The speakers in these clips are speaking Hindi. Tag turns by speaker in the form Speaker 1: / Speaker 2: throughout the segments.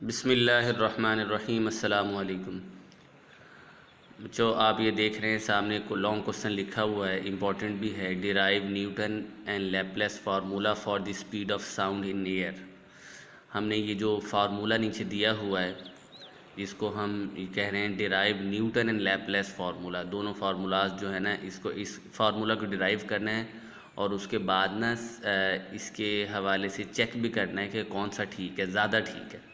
Speaker 1: बिस्मिल्लाहिर्रहमानिर्रहीम। अस्सलामु अलैकुम। बच्चों, आप ये देख रहे हैं सामने को लॉन्ग क्वेश्चन लिखा हुआ है, इम्पॉर्टेंट भी है। Derive Newton and Laplace formula for the speed of sound in air. हमने ये जो फार्मूला नीचे दिया हुआ है, इसको हम कह रहे हैं derive Newton and Laplace formula. दोनों फार्मूलाज जो है ना, इसको इस फार्मूला को डिराइव करना है और उसके बाद ना इसके हवाले से चेक भी करना है कि कौन सा ठीक है, ज़्यादा ठीक है।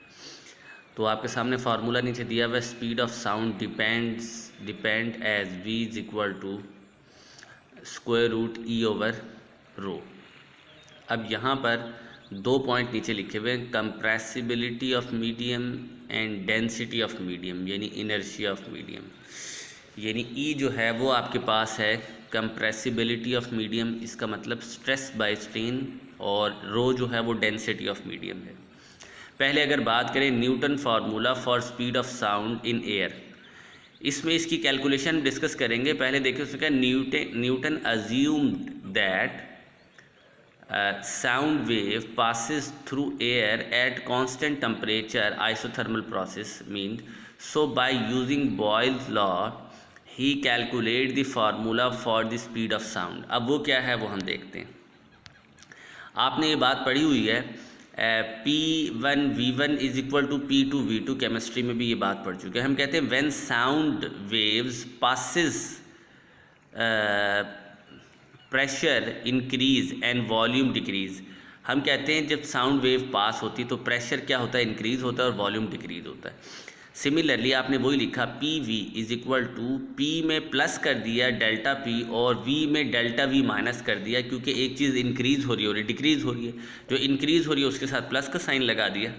Speaker 1: तो आपके सामने फार्मूला नीचे दिया हुआ है, speed of sound depend as v is equal to square root E over rho. अब यहाँ पर दो पॉइंट नीचे लिखे हुए हैं, compressibility of medium and density of medium, यानी इनर्शिया ऑफ मीडियम। यानी ई जो है वो आपके पास है कंप्रेसिबिलिटी ऑफ मीडियम, इसका मतलब स्ट्रेस बाय स्ट्रेन, और रो जो है वो डेंसिटी ऑफ मीडियम है। पहले अगर बात करें Newton formula for speed of sound in air, इसमें इसकी कैलकुलेशन डिस्कस करेंगे। पहले देखिए उसमें क्या, Newton assumed that sound wave passes through air at constant temperature isothermal process mean, so by using Boyle's law he calculate the formula for the speed of sound. अब वो क्या है वो हम देखते हैं। आपने ये बात पढ़ी हुई है, P1 V1 is equal to P2 V2, chemistry में भी ये बात पढ़ चुके हैं। हम कहते हैं when sound waves passes pressure increase and volume decrease. हम कहते हैं जब साउंड वेव पास होती है तो प्रेशर क्या होता है, इंक्रीज होता है, और वॉल्यूम डिक्रीज होता है। सिमिलरली आपने वही लिखा, P V is equal to, P में प्लस कर दिया डेल्टा पी और वी में डेल्टा वी माइनस कर दिया, क्योंकि एक चीज़ इंक्रीज़ हो रही है और डिक्रीज़ हो रही है। जो इंक्रीज़ हो रही है उसके साथ प्लस का साइन लगा दिया,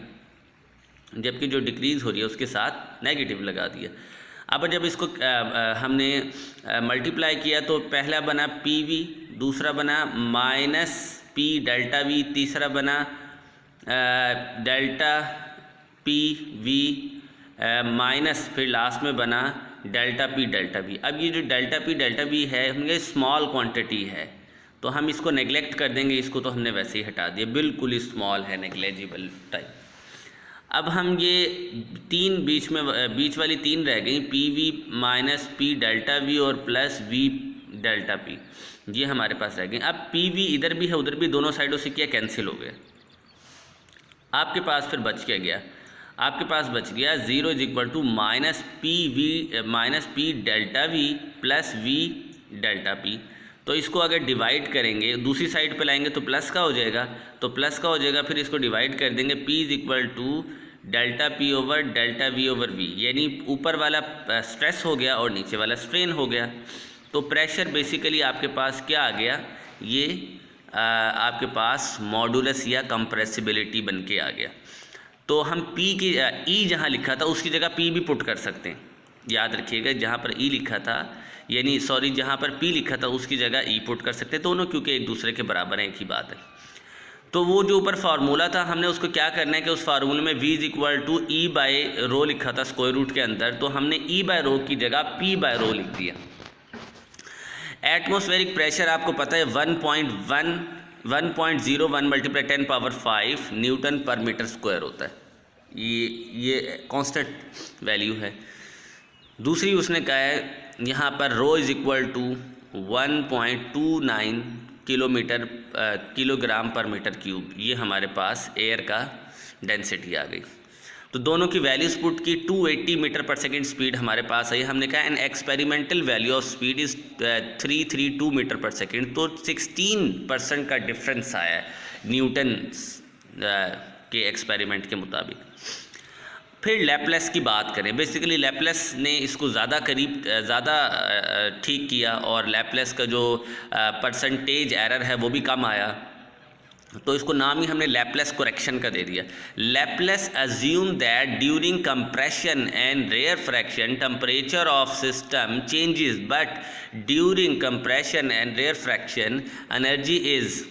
Speaker 1: जबकि जो डिक्रीज़ हो रही है उसके साथ नेगेटिव लगा दिया। अब जब इसको हमने मल्टीप्लाई किया तो पहला बना पी वी, दूसरा बना माइनस पी डेल्टा वी, तीसरा बना डेल्टा पी वी माइनस, फिर लास्ट में बना डेल्टा पी। अब ये जो डेल्टा पी है हमने स्मॉल क्वांटिटी है तो हम इसको नेगलेक्ट कर देंगे, इसको तो हमने वैसे ही हटा दिया, बिल्कुल ही स्मॉल है, नेग्लेजिबल टाइप। अब हम ये तीन बीच वाली तीन रह गई, P V minus P delta we और प्लस वी डेल्टा पी, ये हमारे पास रह गए। अब पी वी इधर भी है उधर भी, दोनों साइडों से क्या कैंसिल हो गया। आपके पास फिर बच क्या गया, आपके पास बच गया 0 is equal to minus P delta V plus V delta P. तो इसको अगर डिवाइड करेंगे दूसरी साइड पे लाएंगे तो प्लस का हो जाएगा, तो प्लस का हो जाएगा, फिर इसको डिवाइड कर देंगे, p is equal to delta P over delta V over V, यानी ऊपर वाला स्ट्रेस हो गया और नीचे वाला स्ट्रेन हो गया। तो प्रेशर बेसिकली आपके पास क्या आ गया, ये आपके पास मॉडुलस या कंप्रेसिबिलिटी बन के आ गया। तो हम P की E जहाँ लिखा था उसकी जगह P भी पुट कर सकते हैं, याद रखिएगा, जहाँ पर E लिखा था यानी सॉरी जहाँ पर P लिखा था उसकी जगह E पुट कर सकते हैं, दोनों क्योंकि एक दूसरे के बराबर हैं, एक ही बात है। तो वो जो ऊपर फार्मूला था हमने उसको क्या करना है कि उस फार्मूले में V is equal to E by rho लिखा था स्क्वायर रूट के अंदर, तो हमने E बाय रो की जगह P बाय रो लिख दिया। एटमॉस्फेरिक प्रेशर आपको पता है 1.01 मल्टीप्लाई 10 पावर 5 न्यूटन पर मीटर स्क्वायर होता है, ये कांस्टेंट वैल्यू है। दूसरी उसने कहा है यहाँ पर रो इज इक्वल टू 1.29 किलोग्राम पर मीटर क्यूब, ये हमारे पास एयर का डेंसिटी आ गई। तो दोनों की वैल्यूज पुट की, 280 मीटर पर सेकेंड स्पीड हमारे पास आई। हमने कहा an experimental value of speed is 332 metre पर सेकेंड, तो 16% का डिफरेंस आया है न्यूटन के एक्सपेरिमेंट के मुताबिक। फिर लैपलेस की बात करें, बेसिकली लैपलेस ने इसको ज़्यादा ठीक किया और लैपलेस का जो परसेंटेज एरर है वो भी कम आया, तो इसको नाम ही हमने लैपलेस करेक्शन का दे दिया। Laplace assume that during compression and rarefaction temperature of system changes, but during compression and rarefaction energy is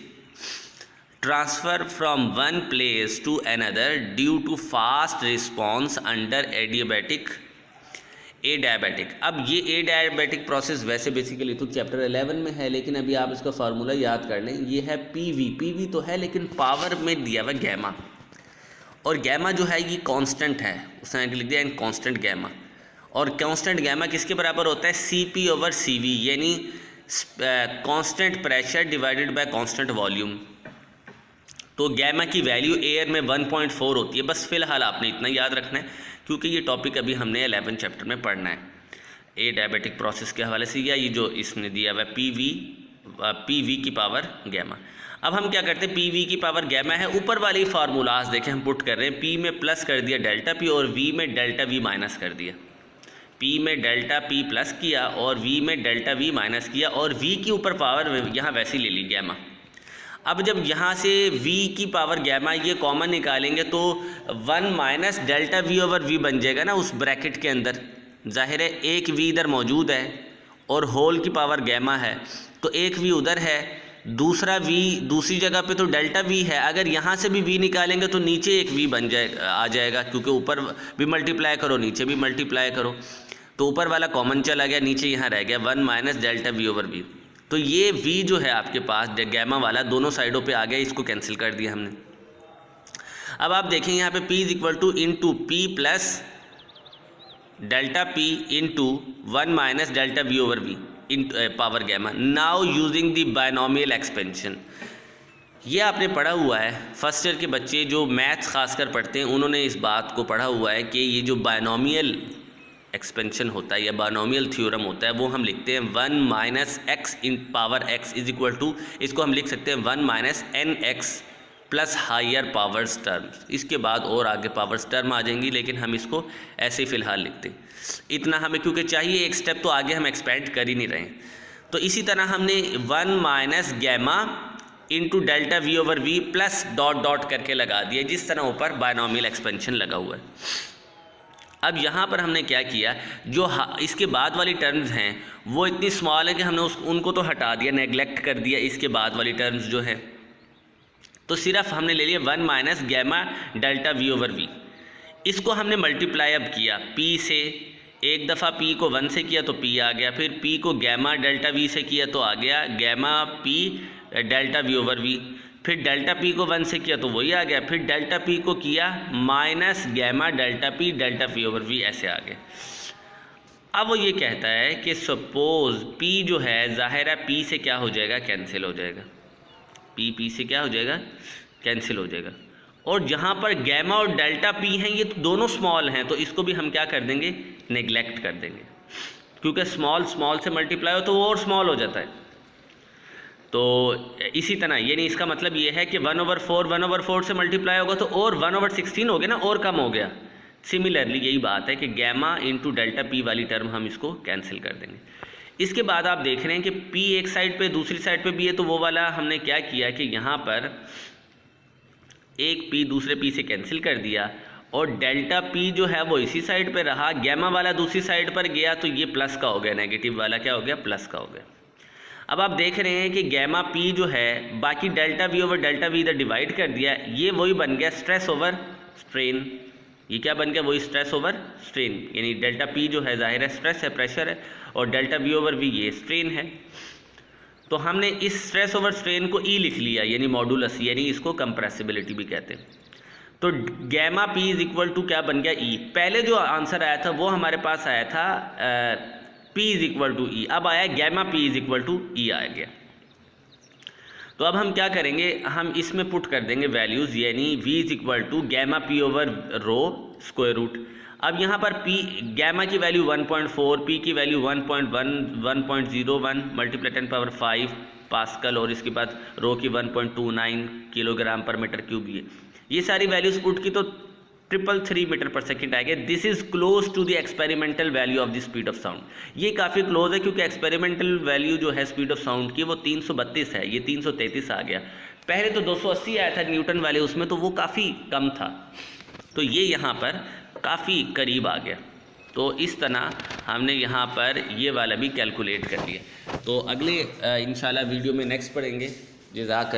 Speaker 1: transfer from one place to another due to fast response under adiabatic. अब ये एडियाबैटिक प्रोसेस वैसे बेसिकली तो चैप्टर 11 में है, लेकिन अभी आप इसका फार्मूला याद कर लें, ये है पी वी तो है लेकिन पावर में दिया हुआ गैमा, और गैमा जो है ये कांस्टेंट है, उसने लिख दिया इन कांस्टेंट गैमा। और कांस्टेंट गैमा किसके बराबर होता है? CP/CV, यानी constant pressure divided by constant volume. तो गैमा की वैल्यू एयर में 1.4 होती है। बस फिलहाल आपने इतना याद रखना है, क्योंकि ये टॉपिक अभी हमने 11 चैप्टर में पढ़ना है। एडियाबैटिक प्रोसेस के हवाले से, या ये जो इसने दिया हुआ PV की पावर गैमा। अब हम क्या करते हैं, PV की पावर गैमा है, ऊपर वाले फार्मूलाज देखें हम पुट कर रहे हैं। P में प्लस कर दिया डेल्टा P और V में डेल्टा V माइनस कर दिया। P में डेल्टा P प्लस किया और V में डेल्टा V माइनस किया, और V की ऊपर पावर यहाँ वैसे ले ली गैमा। अब जब यहाँ से V की पावर गैमा ये कॉमन निकालेंगे तो 1 माइनस डेल्टा V/V बन जाएगा ना उस ब्रैकेट के अंदर। जाहिर है एक V इधर मौजूद है और होल की पावर गैमा है, तो एक V उधर है, दूसरा V दूसरी जगह पे तो डेल्टा V है। अगर यहाँ से भी V निकालेंगे तो नीचे एक V बन जाएगा, आ जाएगा, क्योंकि ऊपर भी मल्टीप्लाई करो नीचे भी मल्टीप्लाई करो, तो ऊपर वाला कॉमन चला गया, नीचे यहाँ रह गया 1 माइनस डेल्टा V/V। तो ये V जो है आपके पास गैमा वाला दोनों साइडों पे आ गया, इसको कैंसिल कर दिया हमने। अब आप देखें यहाँ पे P = P plus delta P into 1 minus delta V/V in power gamma. Now using the binomial expansion, ये आपने पढ़ा हुआ है, फर्स्ट ईयर के बच्चे जो मैथ्स खासकर पढ़ते हैं उन्होंने इस बात को पढ़ा हुआ है कि ये जो बायनॉमियल एक्सपेंशन होता है या बायनॉमियल थ्योरम होता है वो हम लिखते हैं 1 minus x in power x is equal to, इसको हम लिख सकते हैं 1 minus nx plus higher powers terms. इसके बाद और आगे पावर्स टर्म आ जाएंगी, लेकिन हम इसको ऐसे ही फ़िलहाल लिखते हैं। इतना हमें क्योंकि चाहिए, एक स्टेप तो आगे हम एक्सपेंड कर ही नहीं रहे। तो इसी तरह हमने 1 minus gamma into delta V/V plus dot dot करके लगा दिया, जिस तरह ऊपर बायनॉमियल एक्सपेंशन लगा हुआ है। अब यहाँ पर हमने क्या किया, जो इसके बाद वाली टर्म्स हैं वो इतनी स्मॉल है कि हमने उनको तो हटा दिया, नेगलेक्ट कर दिया इसके बाद वाली टर्म्स जो है। तो सिर्फ हमने ले लिया 1 माइनस गैमा डेल्टा V/V। इसको हमने मल्टीप्लाई अब किया P से, एक दफ़ा P को 1 से किया तो P आ गया, फिर P को गैमा डेल्टा V से किया तो आ गया गैमा P डेल्टा V/V, फिर डेल्टा P को 1 से किया तो वही आ गया, फिर डेल्टा P को किया minus gamma delta P delta V/V, ऐसे आ गया। अब वो ये कहता है कि सपोज़ P जो है ज़ाहिर है P से क्या हो जाएगा, कैंसिल हो जाएगा। P से क्या हो जाएगा, कैंसिल हो जाएगा। और जहाँ पर गैमा और डेल्टा P हैं ये तो दोनों स्मॉल हैं, तो इसको भी हम क्या कर देंगे, नेगलेक्ट कर देंगे, क्योंकि स्मॉल स्मॉल से मल्टीप्लाई हो तो वो और स्मॉल हो जाता है। तो इसी तरह यानी इसका मतलब ये है कि 1/4 से मल्टीप्लाई होगा तो और 1/16 हो गया ना, और कम हो गया। सिमिलरली यही बात है कि गैमा इंटू डेल्टा P वाली टर्म हम इसको कैंसिल कर देंगे। इसके बाद आप देख रहे हैं कि P एक साइड पे दूसरी साइड पे भी है, तो वो वाला हमने क्या किया कि यहाँ पर एक P दूसरे P से कैंसिल कर दिया, और डेल्टा P जो है वो इसी साइड पे रहा, गैमा वाला दूसरी साइड पर गया तो ये प्लस का हो गया, नेगेटिव वाला क्या हो गया, प्लस का हो गया। अब आप देख रहे हैं कि गैमा P जो है बाकी delta V over delta V इधर डिवाइड कर दिया, ये वही बन गया स्ट्रेस ओवर स्ट्रेन। ये क्या बन गया, वही स्ट्रेस ओवर स्ट्रेन, यानी डेल्टा P जो है जाहिर है स्ट्रेस है, प्रेशर है, और डेल्टा V ओवर V ये स्ट्रेन है। तो हमने इस स्ट्रेस ओवर स्ट्रेन को E लिख लिया, यानी मॉडुलस, यानी इसको कंप्रेसिबिलिटी भी कहते हैं। तो gamma P is equal to क्या बन गया, E। पहले जो आंसर आया था वो हमारे पास आया था P is equal to E, अब आया gamma P is equal to E आ गया। तो अब हम क्या करेंगे, हम इसमें पुट कर देंगे वैल्यूज़, यानी V is equal to gamma P over rho square root. अब यहाँ पर P गैमा की वैल्यू 1.4, P की वैल्यू 1.01 मल्टीप्लाई 10⁵ पास्कल, और इसके बाद रो की 1.29 किलोग्राम पर मीटर क्यूब। ये सारी वैल्यूज़ पुट की तो 333 मीटर पर सेकेंड आ गया। This is close to the experimental value of the speed of sound. ये काफ़ी क्लोज है, क्योंकि एक्सपेरिमेंटल वैल्यू जो है स्पीड ऑफ साउंड की वो 332 है, ये 333 आ गया। पहले तो 280 आया था न्यूटन वाले उसमें, तो वो काफ़ी कम था, तो ये यहाँ पर काफ़ी करीब आ गया। तो इस तरह हमने यहाँ पर ये वाला भी कैलकुलेट कर लिया। तो अगले इंशाल्लाह वीडियो में नेक्स्ट पढ़ेंगे। जज़ाक